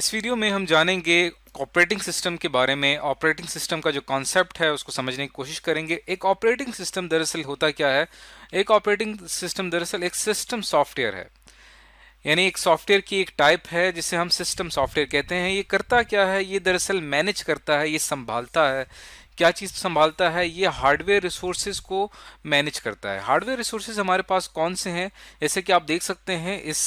इस वीडियो में हम जानेंगे ऑपरेटिंग सिस्टम के बारे में। ऑपरेटिंग सिस्टम का जो कॉन्सेप्ट है उसको समझने की कोशिश करेंगे। एक ऑपरेटिंग सिस्टम दरअसल होता क्या है? एक ऑपरेटिंग सिस्टम दरअसल एक सिस्टम सॉफ्टवेयर है, यानी एक सॉफ्टवेयर की एक टाइप है जिसे हम सिस्टम सॉफ्टवेयर कहते हैं। ये करता क्या है? ये दरअसल मैनेज करता है, ये संभालता है। क्या चीज़ संभालता है? ये हार्डवेयर रिसोर्सेज को मैनेज करता है। हार्डवेयर रिसोर्सेज हमारे पास कौन से हैं? जैसे कि आप देख सकते हैं इस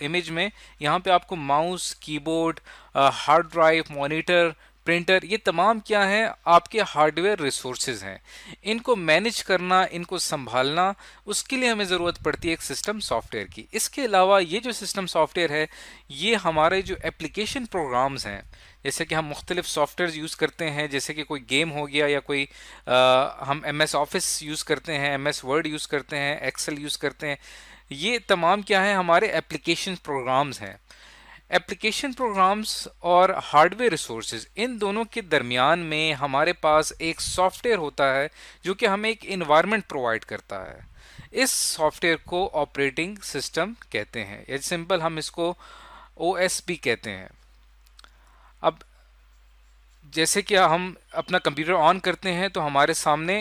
इमेज में, यहाँ पे आपको mouse, keyboard, hard drive, monitor, printer, ये तमाम क्या हैं? आपके हार्डवेयर रिसोर्सेज हैं। इनको मैनेज करना, इनको संभालना, उसके लिए हमें ज़रूरत पड़ती है एक सिस्टम सॉफ्टवेयर की। इसके अलावा ये जो सिस्टम सॉफ्टवेयर है, ये हमारे जो एप्लीकेशन प्रोग्राम्स हैं, जैसे कि हम मुख्तलिफ सॉफ्टवेयर यूज़ करते हैं, जैसे कि कोई गेम हो गया या कोई हम MS ऑफिस यूज़ करते हैं, MS वर्ड यूज़ करते हैं, एक्सेल यूज़ करते हैं। ये तमाम क्या है? हमारे एप्लीकेशन प्रोग्राम्स हैं। एप्लीकेशन प्रोग्राम्स और हार्डवेयर रिसोर्सेज, इन दोनों के दरमियान में हमारे पास एक सॉफ्टवेयर होता है जो कि हमें एक इन्वायरमेंट प्रोवाइड करता है। इस सॉफ्टवेयर को ऑपरेटिंग सिस्टम कहते हैं, या सिंपल हम इसको OS भी कहते हैं। अब जैसे कि हम अपना कंप्यूटर ऑन करते हैं तो हमारे सामने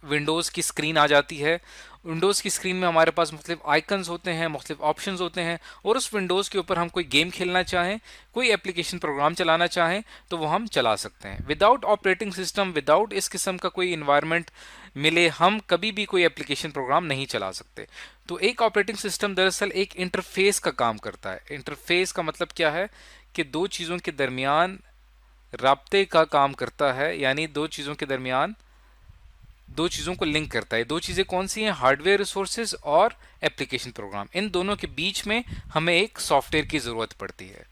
विंडोज़ की स्क्रीन आ जाती है। विंडोज़ की स्क्रीन में हमारे पास मुख्तलिफ आइकन्स होते हैं, मुख्तलिफ ऑप्शंस होते हैं, और उस विंडोज़ के ऊपर हम कोई गेम खेलना चाहें, कोई एप्लीकेशन प्रोग्राम चलाना चाहें तो वो हम चला सकते हैं। विदाउट ऑपरेटिंग सिस्टम, विदाउट इस किस्म का कोई इन्वायरमेंट मिले, हम कभी भी कोई एप्लीकेशन प्रोग्राम नहीं चला सकते। तो एक ऑपरेटिंग सिस्टम दरअसल एक इंटरफेस का काम करता है। इंटरफेस का मतलब क्या है? कि दो चीज़ों के दरमियान राब्ते का काम करता है, यानी दो चीज़ों के दरमियान दो चीज़ों को लिंक करता है। दो चीज़ें कौन सी हैं? हार्डवेयर रिसोर्सेज और एप्लीकेशन प्रोग्राम। इन दोनों के बीच में हमें एक सॉफ्टवेयर की ज़रूरत पड़ती है।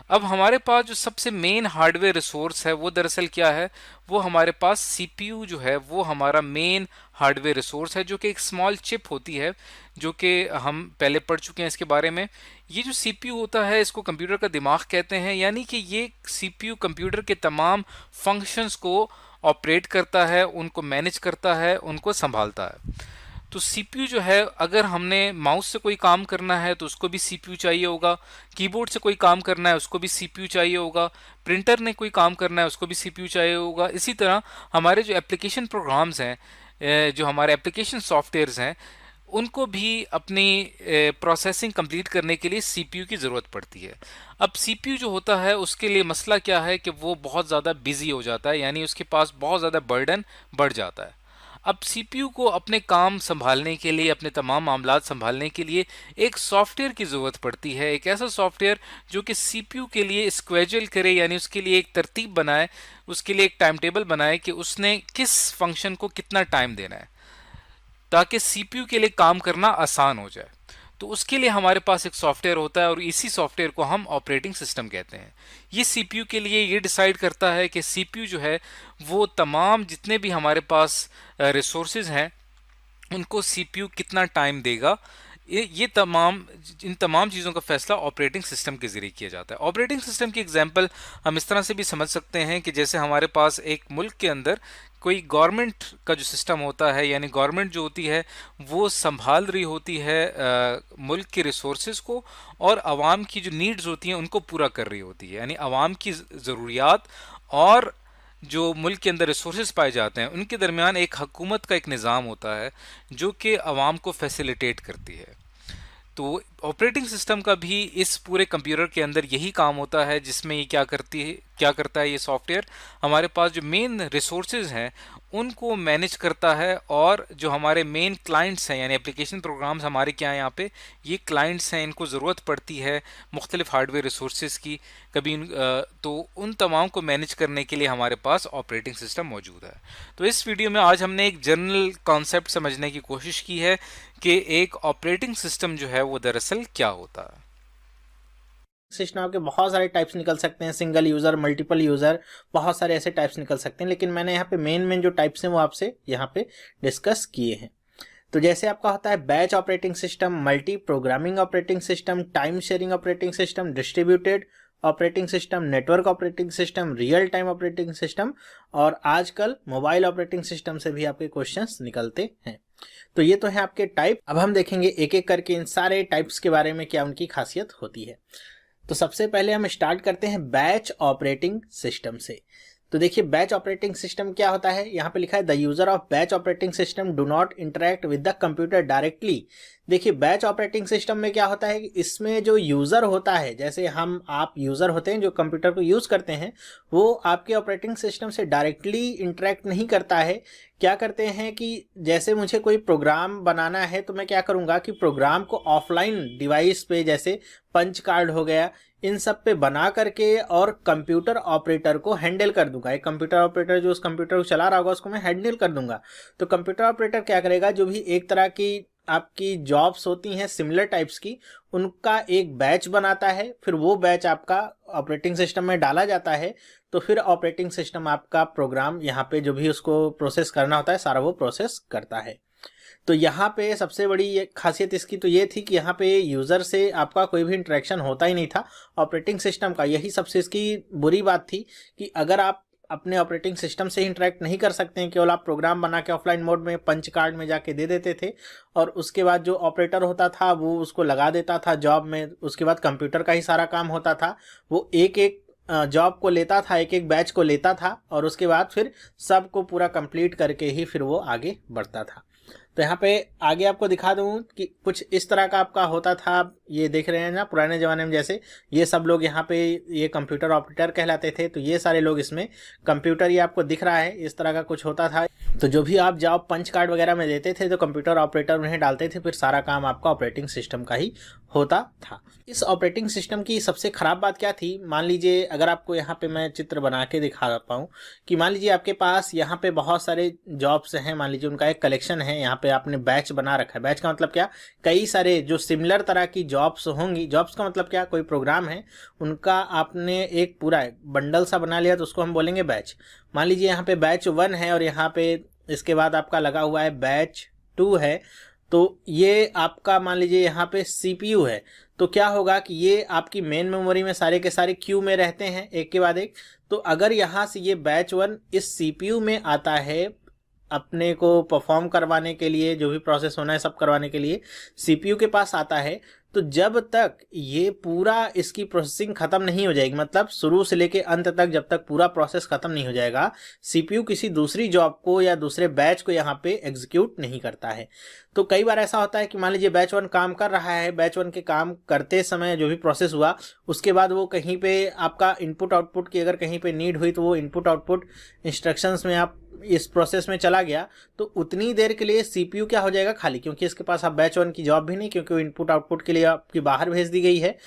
अब हमारे पास जो सबसे मेन हार्डवेयर रिसोर्स है वो दरअसल क्या है? वो हमारे पास CPU जो है वो हमारा मेन हार्डवेयर रिसोर्स है, जो कि एक स्मॉल चिप होती है, जो कि हम पहले पढ़ चुके हैं इसके बारे में। ये जो CPU होता है इसको कंप्यूटर का दिमाग कहते हैं, यानी कि ये CPU कंप्यूटर के तमाम फंक्शंस को ऑपरेट करता है, उनको मैनेज करता है, उनको संभालता है। तो CPU जो है, अगर हमने माउस से कोई काम करना है तो उसको भी CPU चाहिए होगा, कीबोर्ड से कोई काम करना है उसको भी CPU चाहिए होगा, प्रिंटर ने कोई काम करना है उसको भी CPU चाहिए होगा। इसी तरह हमारे जो एप्लीकेशन प्रोग्राम्स हैं, जो हमारे एप्लीकेशन सॉफ्टवेयर्स हैं, उनको भी अपनी प्रोसेसिंग कंप्लीट करने के लिए CPU की ज़रूरत पड़ती है। अब CPU जो होता है उसके लिए मसला क्या है कि वो बहुत ज़्यादा बिजी हो जाता है, यानी उसके पास बहुत ज़्यादा बर्डन बढ़ जाता है। अब CPU को अपने काम संभालने के लिए, अपने तमाम मामलात संभालने के लिए एक सॉफ्टवेयर की ज़रूरत पड़ती है। एक ऐसा सॉफ्टवेयर जो कि CPU के लिए स्क्वेड्यूल करे, यानी उसके लिए एक तरतीब बनाए, उसके लिए एक टाइम टेबल बनाए कि उसने किस फंक्शन को कितना टाइम देना है, ताकि CPU के लिए काम करना आसान हो जाए। तो उसके लिए हमारे पास एक सॉफ्टवेयर होता है और इसी सॉफ्टवेयर को हम ऑपरेटिंग सिस्टम कहते हैं। ये CPU के लिए ये डिसाइड करता है कि CPU जो है वो तमाम जितने भी हमारे पास रिसोर्सेज हैं उनको CPU कितना टाइम देगा। ये तमाम इन तमाम चीज़ों का फैसला ऑपरेटिंग सिस्टम के ज़रिए किया जाता है। ऑपरेटिंग सिस्टम की एग्जांपल हम इस तरह से भी समझ सकते हैं कि जैसे हमारे पास एक मुल्क के अंदर कोई गवर्नमेंट का जो सिस्टम होता है, यानी गवर्नमेंट जो होती है वो संभाल रही होती है मुल्क के रिसोर्सेज को, और आवाम की जो नीड्स होती हैं उनको पूरा कर रही होती है, यानी आवाम की ज़रूरियात और जो मुल्क के अंदर रिसोर्सेज पाए जाते हैं उनके दरमियान एक हुकूमत का एक निज़ाम होता है जो कि आवाम को फैसिलिटेट करती है। तो ऑपरेटिंग सिस्टम का भी इस पूरे कंप्यूटर के अंदर यही काम होता है, जिसमें ये क्या करता है? ये सॉफ्टवेयर हमारे पास जो मेन रिसोर्सेज हैं उनको मैनेज करता है, और जो हमारे मेन क्लाइंट्स हैं, यानी एप्लीकेशन प्रोग्राम्स हमारे क्या हैं यहाँ पे, ये क्लाइंट्स हैं, इनको ज़रूरत पड़ती है मुख्तलिफ हार्डवेयर रिसोर्सेज की। तो उन तमाम को मैनेज करने के लिए हमारे पास ऑपरेटिंग सिस्टम मौजूद है। तो इस वीडियो में आज हमने एक जनरल कॉन्सेप्ट समझने की कोशिश की है कि एक ऑपरेटिंग सिस्टम जो है वो दरअसल क्या होता है। सिस्टम के बहुत सारे टाइप्स निकल सकते हैं, सिंगल यूज़र, मल्टीपल यूज़र, बहुत सारे ऐसे टाइप्स निकल सकते हैं, लेकिन मैंने यहाँ पे मेन जो टाइप्स हैं वो आपसे यहाँ पे डिस्कस किए हैं। तो जैसे आपका होता है batch operating system, multi programming operating system, time sharing operating system, distributed operating system, network operating system, real time operating system, और आजकल मोबाइल ऑपरेटिंग सिस्टम से भी आपके क्वेश्चंस निकलते हैं। तो ये तो है आपके टाइप। अब हम देखेंगे एक एक करके इन सारे टाइप्स के बारे में क्या उनकी खासियत होती है। तो सबसे पहले हम स्टार्ट करते हैं बैच ऑपरेटिंग सिस्टम से। तो देखिए बैच ऑपरेटिंग सिस्टम क्या होता है, यहाँ पे लिखा है the user of batch operating system do not interact with the computer directly. देखिए बैच ऑपरेटिंग सिस्टम में क्या होता है कि इसमें जो यूजर होता है, जैसे हम आप यूजर होते हैं जो कंप्यूटर को यूज करते हैं, वो आपके ऑपरेटिंग सिस्टम से डायरेक्टली इंटरेक्ट नहीं करता है। क्या करते हैं कि जैसे मुझे कोई प्रोग्राम बनाना है तो मैं क्या करूंगा कि प्रोग्राम को ऑफलाइन डिवाइस पे, जैसे पंच कार्ड हो गया, इन सब पे बना करके और कंप्यूटर ऑपरेटर को हैंडल कर दूंगा। एक कंप्यूटर ऑपरेटर जो उस कंप्यूटर को चला रहा होगा उसको मैं हैंडल कर दूंगा। तो कंप्यूटर ऑपरेटर क्या करेगा, जो भी एक तरह की आपकी जॉब्स होती हैं सिमिलर टाइप्स की, उनका एक बैच बनाता है, फिर वो बैच आपका ऑपरेटिंग सिस्टम में डाला जाता है। तो फिर ऑपरेटिंग सिस्टम आपका प्रोग्राम यहाँ पे जो भी उसको प्रोसेस करना होता है सारा वो प्रोसेस करता है। तो यहाँ पे सबसे बड़ी खासियत इसकी तो ये थी कि यहाँ पे यूज़र से आपका कोई भी इंटरेक्शन होता ही नहीं था ऑपरेटिंग सिस्टम का। यही सबसे इसकी बुरी बात थी कि अगर आप अपने ऑपरेटिंग सिस्टम से इंटरेक्ट नहीं कर सकते हैं, केवल आप प्रोग्राम बना के ऑफलाइन मोड में पंच कार्ड में जाके दे देते थे और उसके बाद जो ऑपरेटर होता था वो उसको लगा देता था जॉब में। उसके बाद कंप्यूटर का ही सारा काम होता था, वो एक एक जॉब को लेता था, एक एक बैच को लेता था और उसके बाद फिर सबको पूरा कंप्लीट करके ही फिर वो आगे बढ़ता था। तो यहाँ पे आगे आपको दिखा दूं कि कुछ इस तरह का आपका होता था। ये देख रहे हैं ना, पुराने ज़माने में जैसे ये सब लोग यहाँ पे ये कंप्यूटर ऑपरेटर कहलाते थे। तो ये सारे लोग इसमें कंप्यूटर, ये आपको दिख रहा है, इस तरह का कुछ होता था। तो जो भी आप जॉब पंच कार्ड वगैरह में देते थे तो कंप्यूटर ऑपरेटर उन्हें डालते थे, फिर सारा काम आपका ऑपरेटिंग सिस्टम का ही होता था। इस ऑपरेटिंग सिस्टम की सबसे ख़राब बात क्या थी, मान लीजिए अगर आपको यहाँ पे मैं चित्र बना के दिखा पाऊँ कि मान लीजिए आपके पास यहाँ पे बहुत सारे जॉब्स हैं, मान लीजिए उनका एक कलेक्शन है, यहाँ पे आपने बैच बना रखा है। बैच का मतलब क्या, कई सारे जो सिमिलर तरह की जॉब्स होंगी। जॉब्स का मतलब क्या, कोई प्रोग्राम है उनका आपने एक पूरा बंडल सा बना लिया तो उसको हम बोलेंगे बैच। मान लीजिए यहाँ पे बैच 1 है और यहाँ पे इसके बाद आपका लगा हुआ है बैच 2 है। तो ये आपका मान लीजिए यहाँ पे CPU है। तो क्या होगा कि ये आपकी मेन मेमोरी में सारे के सारे क्यू में रहते हैं एक के बाद एक। तो अगर यहाँ से ये बैच 1 इस CPU में आता है अपने को परफॉर्म करवाने के लिए, जो भी प्रोसेस होना है सब करवाने के लिए CPU के पास आता है, तो जब तक ये पूरा इसकी प्रोसेसिंग ख़त्म नहीं हो जाएगी, मतलब शुरू से लेके अंत तक जब तक पूरा प्रोसेस ख़त्म नहीं हो जाएगा, CPU किसी दूसरी जॉब को या दूसरे बैच को यहाँ पे एग्जीक्यूट नहीं करता है। तो कई बार ऐसा होता है कि मान लीजिए बैच 1 काम कर रहा है, बैच 1 के काम करते समय जो भी प्रोसेस हुआ उसके बाद वो कहीं पे आपका इनपुट आउटपुट की अगर कहीं पे नीड हुई तो वो इनपुट आउटपुट इंस्ट्रक्शंस में आप इस प्रोसेस में चला गया, तो उतनी देर के लिए CPU क्या हो जाएगा खाली, क्योंकि इसके पास अब बैच 1 की जॉब भी नहीं, क्योंकि वो इनपुट आउटपुट के लिए आपकी बाहर भेज दी गई है।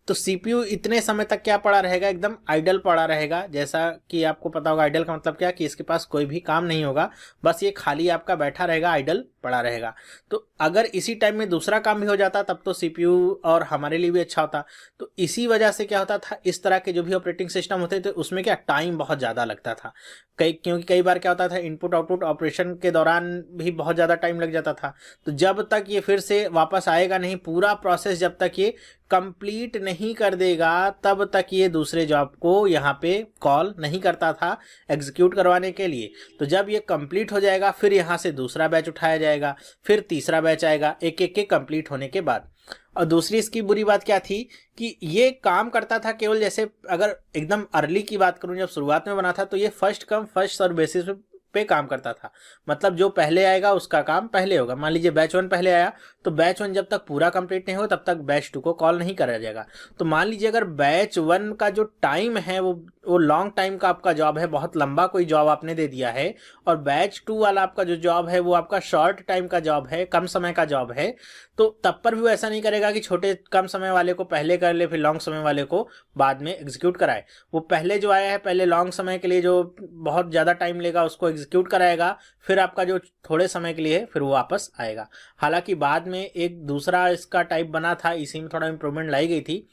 तो CPU इतने समय तक क्या पड़ा रहेगा, एकदम आइडल पड़ा रहेगा। जैसा कि आपको पता होगा आइडल का मतलब क्या, कि इसके पास कोई भी काम नहीं होगा, बस ये खाली आपका बैठा रहेगा, आइडल पड़ा रहेगा। तो अगर इसी टाइम में दूसरा काम भी हो जाता तब तो CPU और हमारे लिए भी अच्छा होता। तो इसी वजह से क्या होता था, इस तरह के जो भी ऑपरेटिंग सिस्टम होते थे उसमें क्या टाइम बहुत ज़्यादा लगता था। क्योंकि कई बार क्या होता था इनपुट आउटपुट ऑपरेशन के दौरान भी बहुत ज़्यादा टाइम लग जाता था। तो जब तक ये फिर से वापस आएगा नहीं, पूरा प्रोसेस जब तक ये कंप्लीट नहीं कर देगा तब तक ये दूसरे जॉब को यहाँ पे कॉल नहीं करता था एग्जीक्यूट करवाने के लिए। तो जब ये कंप्लीट हो जाएगा फिर यहाँ से दूसरा बैच उठाया जाएगा, फिर तीसरा बैच आएगा, एक एक के कंप्लीट होने के बाद। और दूसरी इसकी बुरी बात क्या थी कि ये काम करता था केवल, जैसे अगर एकदम अर्ली की बात करूं, जब शुरुआत में बना था तो ये first come first serve basis पे काम करता था। मतलब जो पहले आएगा उसका काम पहले होगा। मान लीजिए बैच 1 पहले आया तो बैच 1 जब तक पूरा कंप्लीट नहीं हो तब तक बैच 2 को कॉल नहीं करा जाएगा। तो मान लीजिए अगर बैच 1 का जो टाइम है वो लॉन्ग टाइम का आपका जॉब है, बहुत लंबा कोई जॉब आपने दे दिया है, और बैच 2 वाला आपका जो जॉब है वो आपका शॉर्ट टाइम का जॉब है, कम समय का जॉब है, तो तब पर भी वो ऐसा नहीं करेगा कि छोटे कम समय वाले को पहले कर ले फिर लॉन्ग समय वाले को बाद में एग्जीक्यूट कराए। वो पहले जो आया है पहले लॉन्ग समय के लिए जो बहुत ज़्यादा टाइम लेगा उसको एग्जीक्यूट कराएगा, फिर आपका जो थोड़े समय के लिए है फिर वो वापस आएगा। हालांकि बाद में एक दूसरा इसका टाइप बना था, इसी में थोड़ा इम्प्रूवमेंट लाई गई थी,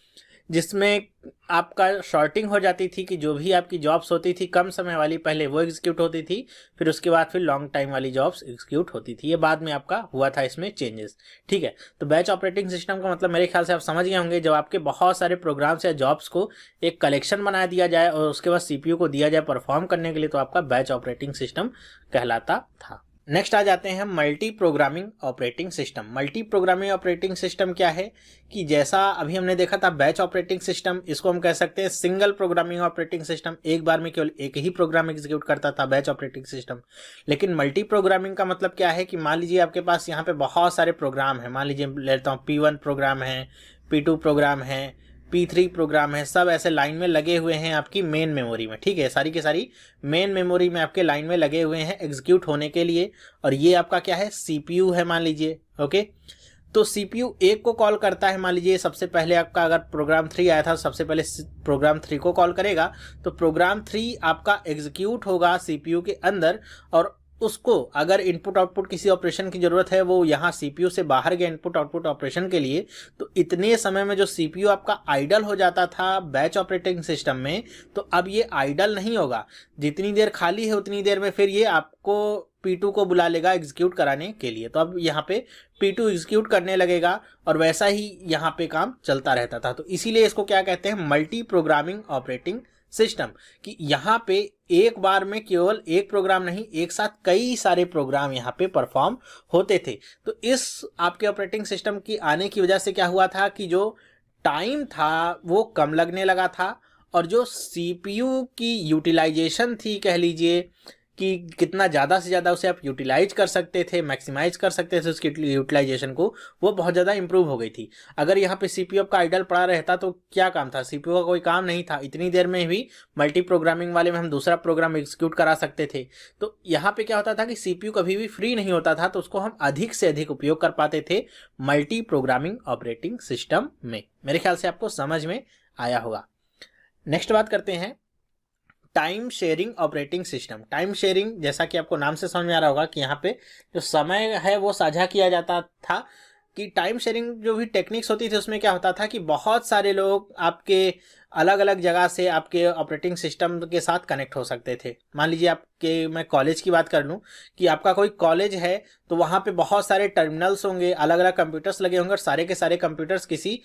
जिसमें आपका शॉर्टिंग हो जाती थी कि जो भी आपकी जॉब्स होती थी कम समय वाली पहले वो एग्जीक्यूट होती थी, फिर उसके बाद फिर लॉन्ग टाइम वाली जॉब्स एग्जीक्यूट होती थी। ये बाद में आपका हुआ था इसमें चेंजेस। ठीक है, तो बैच ऑपरेटिंग सिस्टम का मतलब मेरे ख्याल से आप समझ गए होंगे, जब आपके बहुत सारे प्रोग्राम्स या जॉब्स को एक कलेक्शन बना दिया जाए और उसके बाद CPU को दिया जाए परफॉर्म करने के लिए, तो आपका बैच ऑपरेटिंग सिस्टम कहलाता था। नेक्स्ट आ जाते हैं multi programming operating system. Multi programming operating system क्या है कि जैसा अभी हमने देखा था बैच ऑपरेटिंग सिस्टम, इसको हम कह सकते हैं सिंगल प्रोग्रामिंग ऑपरेटिंग सिस्टम, एक बार में केवल एक ही प्रोग्राम एग्जीक्यूट करता था बैच ऑपरेटिंग सिस्टम। लेकिन मल्टी प्रोग्रामिंग का मतलब क्या है कि मान लीजिए आपके पास यहाँ पे बहुत सारे प्रोग्राम है, मान लीजिए लेता हूँ P1 प्रोग्राम है, P2 प्रोग्राम है, P3 प्रोग्राम है, सब ऐसे लाइन में लगे हुए हैं आपकी मेन मेमोरी में। ठीक है, सारी की सारी मेन मेमोरी में आपके लाइन में लगे हुए हैं एग्जीक्यूट होने के लिए। और ये आपका क्या है, सीपीयू है मान लीजिए। ओके, तो सीपीयू एक को कॉल करता है, मान लीजिए सबसे पहले आपका अगर प्रोग्राम 3 आया था, सबसे पहले प्रोग्राम 3 को कॉल करेगा, तो प्रोग्राम 3 आपका एग्जीक्यूट होगा सीपीयू के अंदर। और उसको अगर इनपुट आउटपुट किसी ऑपरेशन की जरूरत है, वो यहाँ सीपीयू से बाहर गया इनपुट आउटपुट ऑपरेशन के लिए, तो इतने समय में जो सीपीयू आपका आइडल हो जाता था बैच ऑपरेटिंग सिस्टम में, तो अब ये आइडल नहीं होगा। जितनी देर खाली है उतनी देर में फिर ये आपको P2 को बुला लेगा एग्जीक्यूट कराने के लिए। तो अब यहाँ पे P2 एग्जीक्यूट करने लगेगा और वैसा ही यहाँ पे काम चलता रहता था। तो इसीलिए इसको क्या कहते हैं, मल्टी प्रोग्रामिंग ऑपरेटिंग सिस्टम, कि यहाँ पे एक बार में केवल एक प्रोग्राम नहीं, एक साथ कई सारे प्रोग्राम यहाँ पे परफॉर्म होते थे। तो इस आपके ऑपरेटिंग सिस्टम की आने की वजह से क्या हुआ था कि जो टाइम था वो कम लगने लगा था, और जो सीपीयू की यूटिलाइजेशन थी, कह लीजिए कि कितना ज़्यादा से ज़्यादा उसे आप यूटिलाइज कर सकते थे, मैक्सिमाइज कर सकते थे उसकी यूटिलाइजेशन को, वो बहुत ज़्यादा इंप्रूव हो गई थी। अगर यहाँ पे सीपीयू आपका आइडल पड़ा रहता तो क्या काम था, सीपीयू का कोई काम नहीं था, इतनी देर में भी मल्टी प्रोग्रामिंग वाले में हम दूसरा प्रोग्राम एग्जीक्यूट करा सकते थे। तो यहाँ पे क्या होता था कि सीपीयू कभी भी फ्री नहीं होता था, तो उसको हम अधिक से अधिक उपयोग कर पाते थे मल्टी प्रोग्रामिंग ऑपरेटिंग सिस्टम में। मेरे ख्याल से आपको समझ में आया होगा। नेक्स्ट बात करते हैं time sharing operating system. Time sharing, जैसा कि आपको नाम से समझ में आ रहा होगा कि यहाँ पे जो समय है वो साझा किया जाता था। कि टाइम शेयरिंग जो भी टेक्निक्स होती थी उसमें क्या होता था कि बहुत सारे लोग आपके अलग अलग जगह से आपके ऑपरेटिंग सिस्टम के साथ कनेक्ट हो सकते थे। मान लीजिए आपके, मैं कॉलेज की बात कर लूँ कि आपका कोई कॉलेज है, तो वहाँ पे बहुत सारे टर्मिनल्स होंगे, अलग अलग कंप्यूटर्स लगे होंगे, और सारे के सारे कंप्यूटर्स किसी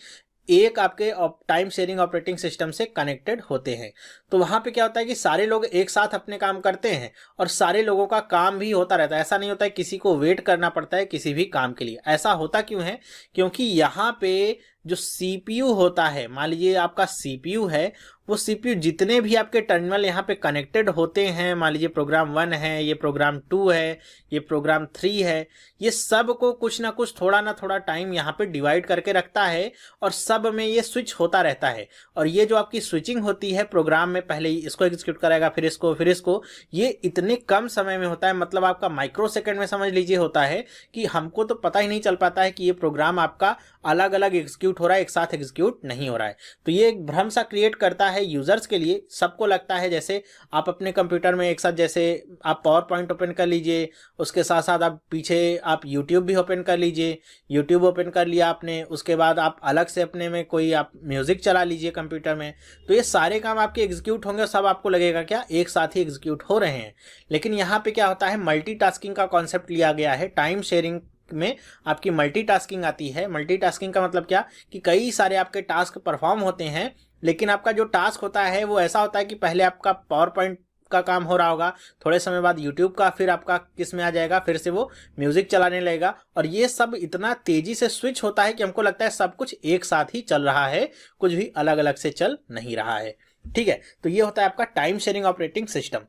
एक आपके टाइम शेयरिंग ऑपरेटिंग सिस्टम से कनेक्टेड होते हैं। तो वहाँ पे क्या होता है कि सारे लोग एक साथ अपने काम करते हैं और सारे लोगों का काम भी होता रहता है। ऐसा नहीं होता है किसी को वेट करना पड़ता है किसी भी काम के लिए। ऐसा होता क्यों है, क्योंकि यहाँ पे जो सीपीयू होता है, मान लीजिए आपका सीपीयू है, वो सीपीयू जितने भी आपके टर्मिनल यहाँ पे कनेक्टेड होते हैं, मान लीजिए प्रोग्राम 1 है, ये प्रोग्राम 2 है, ये प्रोग्राम 3 है, ये सब को कुछ ना कुछ थोड़ा ना थोड़ा टाइम यहाँ पे डिवाइड करके रखता है और सब में ये स्विच होता रहता है। और ये जो आपकी स्विचिंग होती है प्रोग्राम में, पहले इसको एग्जीक्यूट कराएगा फिर इसको फिर इसको, ये इतने कम समय में होता है, मतलब आपका माइक्रो सेकेंड में समझ लीजिए होता है, कि हमको तो पता ही नहीं चल पाता है कि ये प्रोग्राम आपका अलग अलग एग्जीक्यूट हो रहा है, एक साथ एग्जीक्यूट नहीं हो रहा है। तो ये एक भ्रम सा क्रिएट करता है यूजर्स के लिए। सबको लगता है जैसे आप अपने कंप्यूटर में एक साथ, जैसे आप पावर पॉइंट ओपन कर लीजिए, उसके साथ साथ आप पीछे आप यूट्यूब भी ओपन कर लीजिए, यूट्यूब ओपन कर लिया आपने, उसके बाद आप अलग से अपने में कोई आप म्यूजिक चला लीजिए कंप्यूटर में, तो ये सारे काम आपके एग्जीक्यूट होंगे और सब आपको लगेगा क्या एक साथ ही एग्जीक्यूट हो रहे हैं। लेकिन यहाँ पे क्या होता है, मल्टीटास्किंग का कॉन्सेप्ट लिया गया है। टाइम शेयरिंग में आपकी मल्टीटास्किंग आती है। मल्टीटास्किंग का मतलब क्या, कि कई सारे आपके टास्क परफॉर्म होते हैं, लेकिन आपका जो टास्क होता है वो ऐसा होता है कि पहले आपका पावर पॉइंट का काम हो रहा होगा, थोड़े समय बाद यूट्यूब का, फिर आपका किस में आ जाएगा, फिर से वो म्यूजिक चलाने लगेगा, और ये सब इतना तेजी से स्विच होता है कि हमको लगता है सब कुछ एक साथ ही चल रहा है, कुछ भी अलग अलग से चल नहीं रहा है। ठीक है, तो ये होता है आपका टाइम शेयरिंग ऑपरेटिंग सिस्टम।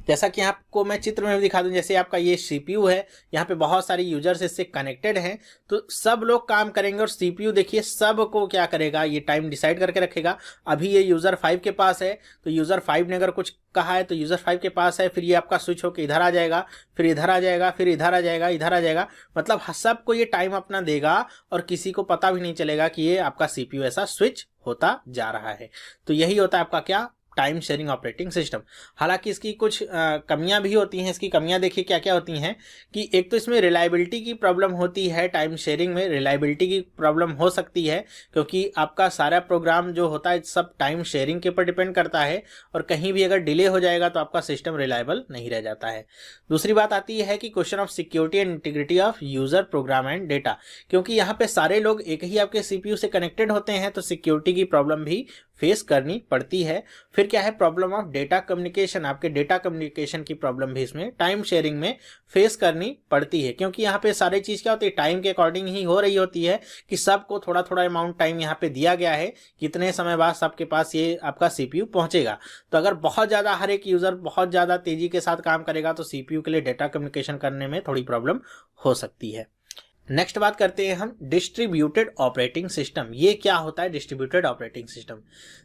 जैसा कि आपको मैं चित्र में भी दिखा दूं, जैसे आपका ये सीपीयू है, यहाँ पे बहुत सारी यूजर्स इससे कनेक्टेड हैं, तो सब लोग काम करेंगे और सीपीयू देखिए सब को क्या करेगा, ये टाइम डिसाइड करके रखेगा। अभी ये यूजर 5 के पास है, तो यूजर 5 ने अगर कुछ कहा है तो यूजर 5 के पास है, फिर ये आपका स्विच होकर इधर आ जाएगा, फिर इधर आ जाएगा, फिर इधर आ जाएगा, इधर आ जाएगा, मतलब सबको ये टाइम अपना देगा और किसी को पता भी नहीं चलेगा कि ये आपका सीपीयू ऐसा स्विच होता जा रहा है। तो यही होता है आपका क्या, टाइम शेयरिंग ऑपरेटिंग सिस्टम। हालांकि इसकी कुछ कमियां भी होती हैं। इसकी कमियां देखिए क्या क्या होती हैं, कि एक तो इसमें रिलायबिलिटी की प्रॉब्लम होती है। टाइम शेयरिंग में रिलायबिलिटी की प्रॉब्लम हो सकती है, क्योंकि आपका सारा प्रोग्राम जो होता है सब टाइम शेयरिंग के ऊपर डिपेंड करता है, और कहीं भी अगर डिले हो जाएगा तो आपका सिस्टम रिलायबल नहीं रह जाता है। दूसरी बात आती है कि question of security and integrity of user program and data, क्योंकि यहाँ पे सारे लोग एक ही आपके सीपीयू से कनेक्टेड होते हैं, तो सिक्योरिटी की प्रॉब्लम भी फेस करनी पड़ती है। फिर क्या है, प्रॉब्लम ऑफ डेटा कम्युनिकेशन, आपके डेटा कम्युनिकेशन की प्रॉब्लम भी इसमें टाइम शेयरिंग में फेस करनी पड़ती है, क्योंकि यहाँ पे सारी चीज़ क्या होती है, टाइम के अकॉर्डिंग ही हो रही होती है कि सबको थोड़ा थोड़ा अमाउंट टाइम यहाँ पे दिया गया है, कितने समय बाद सबके पास ये आपका सीपीयू पहुंचेगा। तो अगर बहुत ज़्यादा हर एक यूज़र बहुत ज़्यादा तेज़ी के साथ काम करेगा तो सीपीयू के लिए डेटा कम्युनिकेशन करने में थोड़ी प्रॉब्लम हो सकती है। नेक्स्ट बात करते हैं हम डिस्ट्रीब्यूटेड ऑपरेटिंग सिस्टम। ये क्या होता है डिस्ट्रीब्यूटेड ऑपरेटिंग सिस्टम?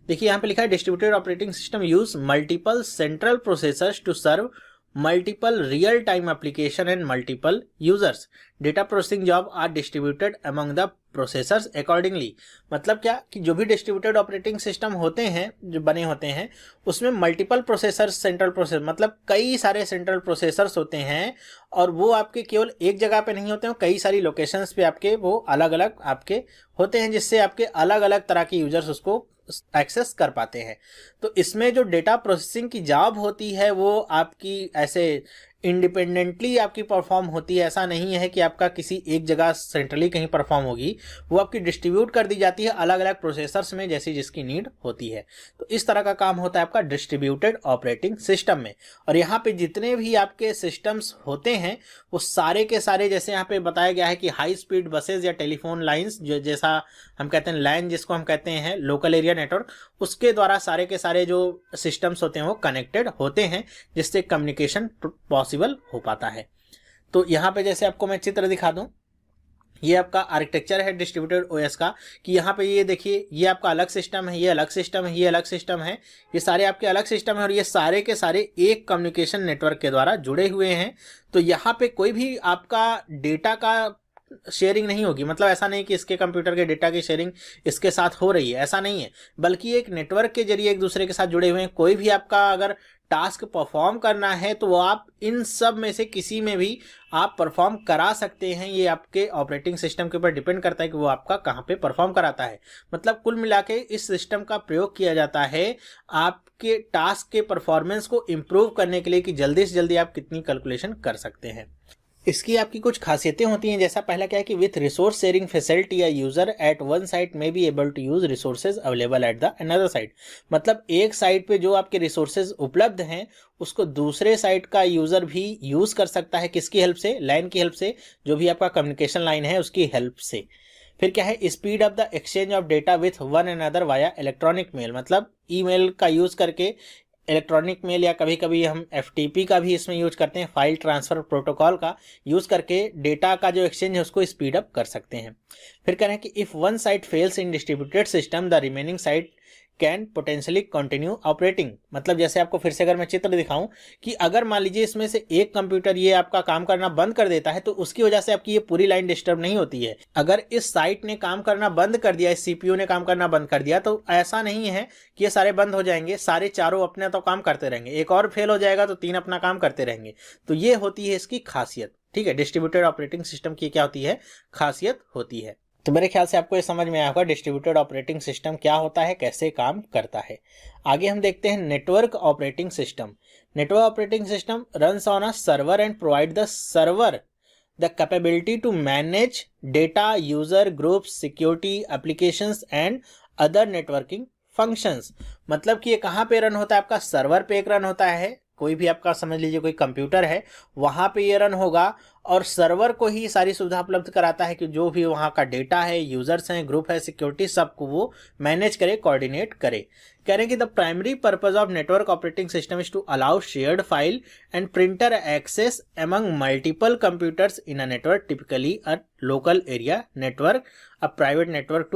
देखिए यहाँ पे लिखा है distributed operating system use multiple central processors to serve multiple real time application and multiple users. Data processing job are distributed among the processors accordingly. मतलब क्या कि जो भी डिस्ट्रीब्यूटेड ऑपरेटिंग सिस्टम होते हैं, जो बने होते हैं, उसमें मल्टीपल प्रोसेसर्स, सेंट्रल प्रोसेसर मतलब कई सारे सेंट्रल प्रोसेसर्स होते हैं, और वो आपके केवल एक जगह पे नहीं होते हैं, कई सारी लोकेशंस पे आपके वो अलग अलग आपके होते हैं, जिससे आपके अलग अलग तरह के यूजर्स उसको एक्सेस कर पाते हैं। तो इसमें जो डेटा प्रोसेसिंग की जॉब होती है वो आपकी ऐसे इंडिपेंडेंटली आपकी परफॉर्म होती है। ऐसा नहीं है कि आपका किसी एक जगह सेंट्रली कहीं परफॉर्म होगी, वो आपकी डिस्ट्रीब्यूट कर दी जाती है अलग अलग प्रोसेसर्स में जैसी जिसकी नीड होती है। तो इस तरह का काम होता है आपका डिस्ट्रीब्यूटेड ऑपरेटिंग सिस्टम में। और यहाँ पे जितने भी आपके सिस्टम्स होते हैं वो सारे के सारे, जैसे यहाँ पे बताया गया है कि हाई स्पीड बसेज या टेलीफोन लाइन्स, जो जैसा हम कहते हैं लैन जिसको हम कहते हैं लोकल एरिया नेटवर्क, उसके द्वारा सारे के सारे जो सिस्टम्स होते हैं वो कनेक्टेड होते हैं, जिससे कम्युनिकेशन पॉसिबल हो पाता है। तो यहाँ पे जैसे आपको मैं चित्र दिखा दूं, ये आपका आर्किटेक्चर है डिस्ट्रीब्यूटेड ओएस का, कि यहाँ पे ये देखिए ये आपका अलग सिस्टम है, ये अलग सिस्टम है, ये अलग सिस्टम है, ये सारे आपके अलग सिस्टम है, और ये सारे के सारे एक कम्युनिकेशन नेटवर्क के द्वारा जुड़े हुए हैं। तो यहाँ पे कोई भी आपका डेटा का शेयरिंग नहीं होगी। मतलब ऐसा नहीं कि इसके कंप्यूटर के डेटा की शेयरिंग इसके साथ हो रही है, ऐसा नहीं है, बल्कि एक नेटवर्क के जरिए एक दूसरे के साथ जुड़े हुए हैं। कोई भी आपका अगर टास्क परफॉर्म करना है तो वो आप इन सब में से किसी में भी आप परफॉर्म करा सकते हैं। ये आपके ऑपरेटिंग सिस्टम के ऊपर डिपेंड करता है कि वो आपका कहाँ पे परफॉर्म कराता है। मतलब कुल मिला के इस सिस्टम का प्रयोग किया जाता है आपके टास्क के परफॉर्मेंस को इम्प्रूव करने के लिए, कि जल्दी से जल्दी आप कितनी कैलकुलेशन कर सकते हैं। इसकी आपकी कुछ खासियतें होती हैं। जैसा पहला क्या है कि विथ रिसोर्स शेयरिंग फैसिलिटी या user at one site may be able to use resources available at the another site. मतलब एक साइट पे जो आपके रिसोर्सेज उपलब्ध हैं उसको दूसरे साइट का यूजर भी यूज कर सकता है। किसकी हेल्प से? लाइन की हेल्प से, जो भी आपका कम्युनिकेशन लाइन है उसकी हेल्प से। फिर क्या है, speed of the exchange of data with one another via electronic mail. मतलब ईमेल का यूज करके, इलेक्ट्रॉनिक मेल, या कभी कभी हम FTP का भी इसमें यूज करते हैं, फाइल ट्रांसफर प्रोटोकॉल का यूज करके डेटा का जो एक्सचेंज है उसको स्पीड अप कर सकते हैं। फिर कह रहे हैं कि if one site fails in distributed system the remaining site can potentially continue operating. मतलब जैसे आपको फिर से अगर मैं चित्र दिखाऊं कि अगर मान लीजिए इसमें से एक कंप्यूटर ये आपका काम करना बंद कर देता है तो उसकी वजह से आपकी ये पूरी लाइन डिस्टर्ब नहीं होती है। अगर इस साइट ने काम करना बंद कर दिया, इस CPU ने काम करना बंद कर दिया, तो ऐसा नहीं है कि ये सारे बंद हो जाएंगे, सारे चारों अपने तो काम करते रहेंगे, एक और फेल हो जाएगा तो तीन अपना काम करते रहेंगे। तो ये होती है इसकी खासियत। ठीक है, डिस्ट्रीब्यूटेड ऑपरेटिंग सिस्टम की क्या होती है, खासियत होती है। तो मेरे ख्याल से आपको ये समझ में आया होगा डिस्ट्रीब्यूटेड ऑपरेटिंग सिस्टम क्या होता है, कैसे काम करता है। आगे हम देखते हैं network operating system. Network operating system runs on a server and provide the server the capability to manage data, user groups, security, applications and other networking functions. मतलब कि ये कहाँ पे रन होता है, आपका सर्वर पे एक रन होता है। कोई भी आपका समझ लीजिए कोई कंप्यूटर है, वहाँ पे ये रन होगा, और सर्वर को ही सारी सुविधा उपलब्ध कराता है कि जो भी वहाँ का डेटा है, यूजर्स हैं, ग्रुप है, सिक्योरिटी, सबको वो मैनेज करे, कोऑर्डिनेट करे। कह रहे हैं कि the primary purpose of network operating system is to allow shared file and printer access among multiple computers in a network, typically a local area network, a private network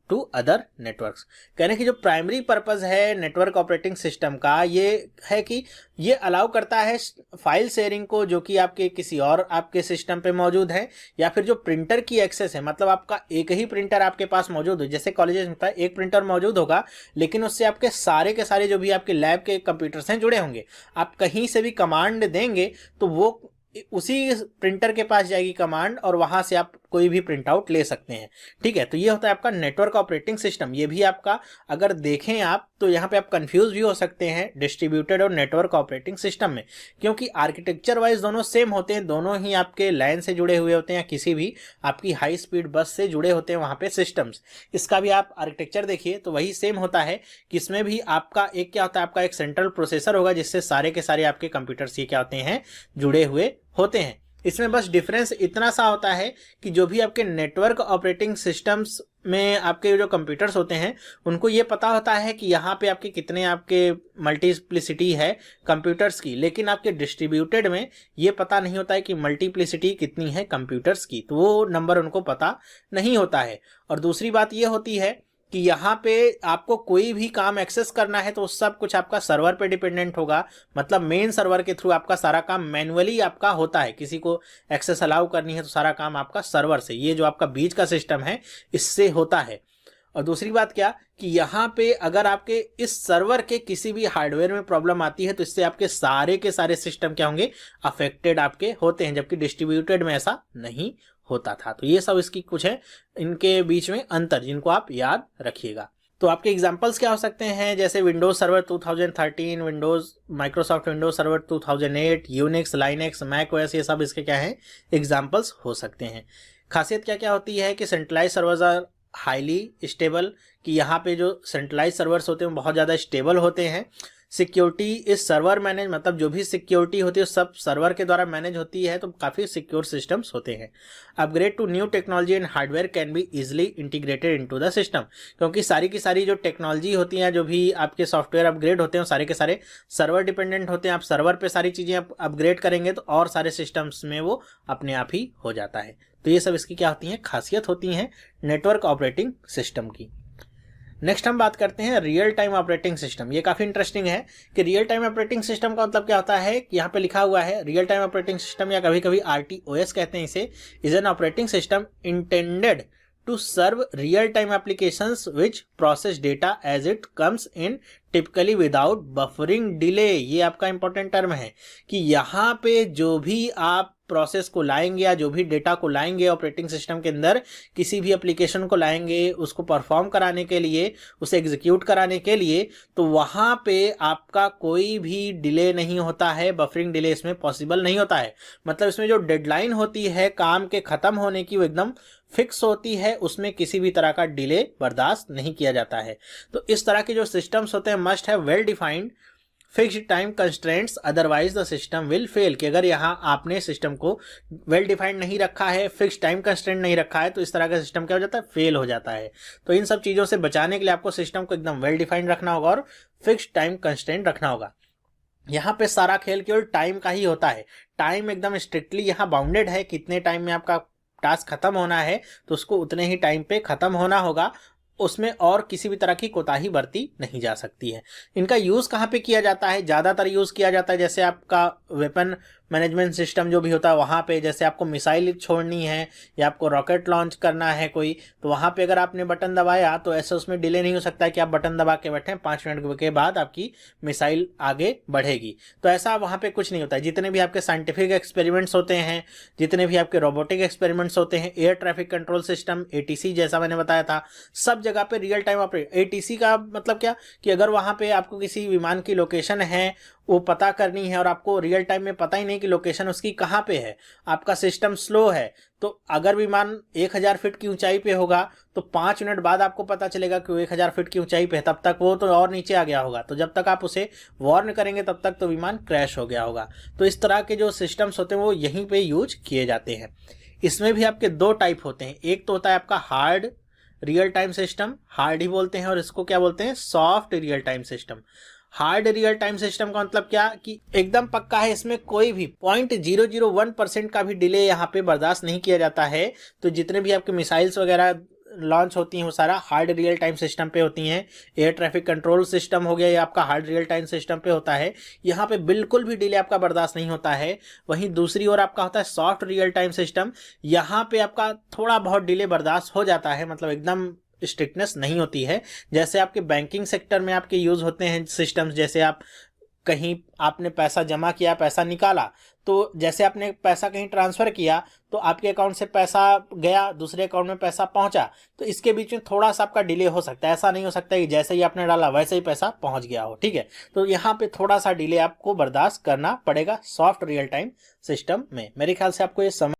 to other networks. कहने की जो primary purpose है network operating system का, ये है कि ये allow करता है फाइल शेयरिंग को, जो कि आपके किसी और आपके सिस्टम पे मौजूद है, या फिर जो प्रिंटर की एक्सेस है। मतलब आपका एक ही प्रिंटर आपके पास मौजूद हो, जैसे कॉलेजेस में होता है एक प्रिंटर मौजूद होगा, लेकिन उससे आपके सारे के सारे जो भी आपके लैब के कंप्यूटर्स हैं जुड़े होंगे। आप कहीं से भी कमांड देंगे तो वो उसी प्रिंटर के पास जाएगी कमांड और वहां से आप कोई भी प्रिंट आउट ले सकते हैं। ठीक है, तो ये होता है आपका नेटवर्क ऑपरेटिंग सिस्टम। ये भी आपका अगर देखें आप तो यहाँ पे आप कंफ्यूज भी हो सकते हैं डिस्ट्रीब्यूटेड और नेटवर्क ऑपरेटिंग सिस्टम में, क्योंकि आर्किटेक्चर वाइज दोनों सेम होते हैं, दोनों ही आपके लैन से जुड़े हुए होते हैं या किसी भी आपकी हाई स्पीड बस से जुड़े होते हैं वहाँ पे सिस्टम्स। इसका भी आप आर्किटेक्चर देखिए तो वही सेम होता है कि इसमें भी आपका एक क्या होता है, आपका एक सेंट्रल प्रोसेसर होगा जिससे सारे के सारे आपके कंप्यूटर्स ये क्या होते हैं, जुड़े हुए होते हैं। इसमें बस डिफरेंस इतना सा होता है कि जो भी आपके नेटवर्क ऑपरेटिंग सिस्टम्स में आपके जो कंप्यूटर्स होते हैं उनको ये पता होता है कि यहाँ पे आपके कितने आपके मल्टीप्लिसिटी है कंप्यूटर्स की, लेकिन आपके डिस्ट्रीब्यूटेड में ये पता नहीं होता है कि मल्टीप्लिसिटी कितनी है कंप्यूटर्स की, तो वो नंबर उनको पता नहीं होता है। और दूसरी बात ये होती है कि यहाँ पे आपको कोई भी काम एक्सेस करना है तो सब कुछ आपका सर्वर पे डिपेंडेंट होगा, मतलब मेन सर्वर के थ्रू आपका सारा काम मैन्युअली आपका होता है। किसी को एक्सेस अलाउ करनी है तो सारा काम आपका सर्वर से, ये जो आपका बीच का सिस्टम है इससे होता है। और दूसरी बात क्या कि यहाँ पे अगर आपके इस सर्वर के किसी भी हार्डवेयर में प्रॉब्लम आती है तो इससे आपके सारे के सारे सिस्टम क्या होंगे, अफेक्टेड आपके होते हैं, जबकि डिस्ट्रीब्यूटेड में ऐसा नहीं होता था। तो ये सब इसकी कुछ है इनके बीच में अंतर जिनको आप याद रखिएगा। तो आपके एग्जांपल्स क्या हो सकते हैं, जैसे Windows server 2013, Windows Microsoft Windows server 2008, Unix, Linux, Mac OS, ये सब इसके क्या हैं, एग्जांपल्स हो सकते हैं। खासियत क्या क्या होती है कि centralize servers are highly stable, कि यहाँ पे जो सेंट्रलाइज सर्वर्स होते हैं बहुत ज़्यादा स्टेबल होते हैं। सिक्योरिटी इस सर्वर मैनेज, मतलब जो भी सिक्योरिटी होती है सब सर्वर के द्वारा मैनेज होती है, तो काफ़ी सिक्योर सिस्टम्स होते हैं। Upgrade to new technology and hardware can be easily integrated into the system, क्योंकि सारी की सारी जो टेक्नोलॉजी होती हैं, जो भी आपके सॉफ्टवेयर अपग्रेड होते हैं सारे के सारे सर्वर डिपेंडेंट होते हैं। आप सर्वर पे सारी चीज़ें आप अपग्रेड करेंगे तो और सारे सिस्टम्स में वो अपने आप ही हो जाता है। तो ये सब इसकी क्या होती हैं, खासियत होती हैं नेटवर्क ऑपरेटिंग सिस्टम की। नेक्स्ट हम बात करते हैं रियल टाइम ऑपरेटिंग सिस्टम। ये काफ़ी इंटरेस्टिंग है कि रियल टाइम ऑपरेटिंग सिस्टम का मतलब क्या होता है कि यहाँ पे लिखा हुआ है रियल टाइम ऑपरेटिंग सिस्टम, या कभी कभी RTOS कहते हैं इसे, is an operating system intended to serve real-time applications which process data as it comes in typically without buffering delay। ये आपका इंपॉर्टेंट टर्म है कि यहाँ पे जो भी आप प्रोसेस को लाएंगे या जो भी डेटा को लाएंगे ऑपरेटिंग सिस्टम के अंदर, किसी भी एप्लीकेशन को लाएंगे उसको परफॉर्म कराने के लिए, उसे एग्जीक्यूट कराने के लिए, तो वहाँ पे आपका कोई भी डिले नहीं होता है, बफरिंग डिले इसमें पॉसिबल नहीं होता है। मतलब इसमें जो डेडलाइन होती है काम के ख़त्म होने की वो एकदम फिक्स होती है, उसमें किसी भी तरह का डिले बर्दाश्त नहीं किया जाता है। तो इस तरह के जो सिस्टम्स होते हैं must have well defined fixed time constraints otherwise the system will fail, कि अगर यहाँ आपने सिस्टम को वेल डिफाइंड नहीं रखा है, फिक्स्ड टाइम कंस्ट्रेंट नहीं रखा है, तो इस तरह का सिस्टम क्या हो जाता है, फेल हो जाता है। तो इन सब चीज़ों से बचाने के लिए आपको सिस्टम को एकदम वेल डिफाइंड रखना होगा और फिक्स्ड टाइम कंस्ट्रेंट रखना होगा। यहाँ पे सारा खेल केवल टाइम का ही होता है, टाइम एकदम स्ट्रिक्टली यहाँ बाउंडेड है, कितने टाइम में आपका टास्क खत्म होना है तो उसको उतने ही टाइम पे खत्म होना होगा, उसमें और किसी भी तरह की कोताही बरती नहीं जा सकती है। इनका यूज़ कहाँ पे किया जाता है, ज़्यादातर यूज़ किया जाता है जैसे आपका वेपन मैनेजमेंट सिस्टम जो भी होता है वहाँ पे, जैसे आपको मिसाइल छोड़नी है या आपको रॉकेट लॉन्च करना है कोई, तो वहाँ पे अगर आपने बटन दबाया तो ऐसे उसमें डिले नहीं हो सकता है कि आप बटन दबा के बैठें 5 मिनट के बाद आपकी मिसाइल आगे बढ़ेगी। तो ऐसा वहाँ पे कुछ नहीं होता है। जितने भी आपके साइंटिफिक एक्सपेरिमेंट्स होते हैं, जितने भी आपके रोबोटिक एक्सपेरिमेंट्स होते हैं, air traffic control system ATC जैसा मैंने बताया था, सब जगह पे रियल टाइम ऑपरेट। ATC का मतलब क्या कि अगर वहाँ पे आपको किसी विमान की लोकेशन है वो पता करनी है और आपको रियल टाइम में पता ही नहीं कि लोकेशन उसकी कहाँ पे है, आपका सिस्टम स्लो है, तो अगर विमान 1000 फीट की ऊंचाई पे होगा तो 5 मिनट बाद आपको पता चलेगा कि वो 1000 फीट की ऊंचाई पे है, तब तक वो तो और नीचे आ गया होगा। तो जब तक आप उसे वार्न करेंगे तब तक तो विमान क्रैश हो गया होगा। तो इस तरह के जो सिस्टम्स होते हैं वो यहीं पे यूज किए जाते हैं। इसमें भी आपके 2 टाइप होते हैं, एक तो होता है आपका hard real time system, hard ही बोलते हैं, और इसको क्या बोलते हैं, soft real time system. Hard real time system का मतलब क्या कि एकदम पक्का है, इसमें कोई भी 0.001% का भी डिले यहाँ पे बर्दाश्त नहीं किया जाता है। तो जितने भी आपके मिसाइल्स वगैरह लॉन्च होती हैं वो सारा हार्ड रियल टाइम सिस्टम पे होती हैं। एयर ट्रैफिक कंट्रोल सिस्टम हो गया, ये आपका हार्ड रियल टाइम सिस्टम पे होता है, यहाँ पे बिल्कुल भी डिले आपका बर्दाश्त नहीं होता है। वहीं दूसरी ओर आपका होता है सॉफ्ट रियल टाइम सिस्टम, यहाँ पे आपका थोड़ा बहुत डिले बर्दाश्त हो जाता है, मतलब एकदम स्ट्रिक्टनेस नहीं होती है। जैसे आपके बैंकिंग सेक्टर में आपके यूज़ होते हैं सिस्टम्स, जैसे आप कहीं आपने पैसा जमा किया, पैसा निकाला, तो जैसे आपने पैसा कहीं ट्रांसफ़र किया तो आपके अकाउंट से पैसा गया, दूसरे अकाउंट में पैसा पहुंचा, तो इसके बीच में थोड़ा सा आपका डिले हो सकता है। ऐसा नहीं हो सकता कि जैसे ही आपने डाला वैसे ही पैसा पहुंच गया हो, ठीक है। तो यहाँ पे थोड़ा सा डिले आपको बर्दाश्त करना पड़ेगा सॉफ्ट रियल टाइम सिस्टम में। मेरे ख्याल से आपको ये समझ